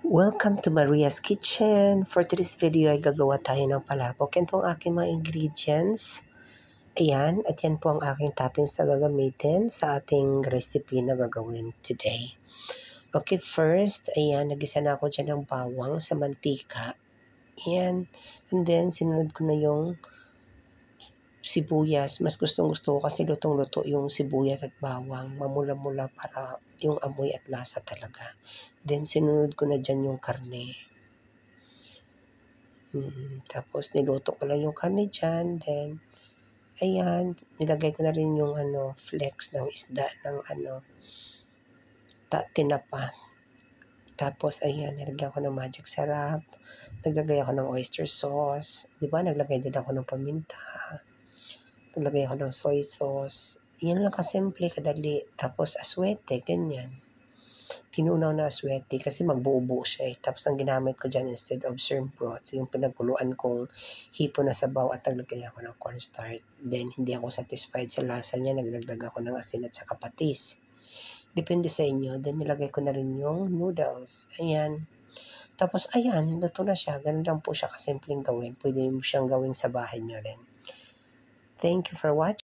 Welcome to Maria's Kitchen. For today's video ay gagawa tayo ng palabok. Yan po ang aking mga ingredients. Ayan, at yan po ang aking toppings na gagamitin sa ating recipe na gagawin today. Okay, first, ayan, nagisa na ako dyan ng bawang sa mantika. Ayan, and then sinunod ko na yung sibuyas. Mas gustong-gusto ko kasi lutong-luto yung sibuyas at bawang. Mamula-mula para yung amoy at lasa talaga. Then sinunod ko na dyan yung karne. Tapos niluto ko lang yung karne dyan. Then, ayan, nilagay ko na rin yung flakes ng isda ng tinapa. Tapos, ayan, nilagyan ko ng magic sarap. Naglagay ako ng oyster sauce. Diba? Naglagay din ako ng paminta. Naglagay ako ng soy sauce. Yan lang kasimple, kadali. Tapos, aswete, ganyan. Tinunaw na aswete kasi magbuo-buo siya eh. Tapos ang ginamit ko dyan instead of shrimp broth, yung pinagkuluan kong hipon na sabaw at naglagay ako ng cornstarch. Then hindi ako satisfied sa lasa niya, nagdagdag ako ng asin at saka patis. Depende sa inyo. Then nilagay ko na rin yung noodles. Ayan. Tapos ayan, luto na siya. Ganun lang po siya kasimpleng gawin. Pwede mo siyang gawin sa bahay nyo rin. Thank you for watching.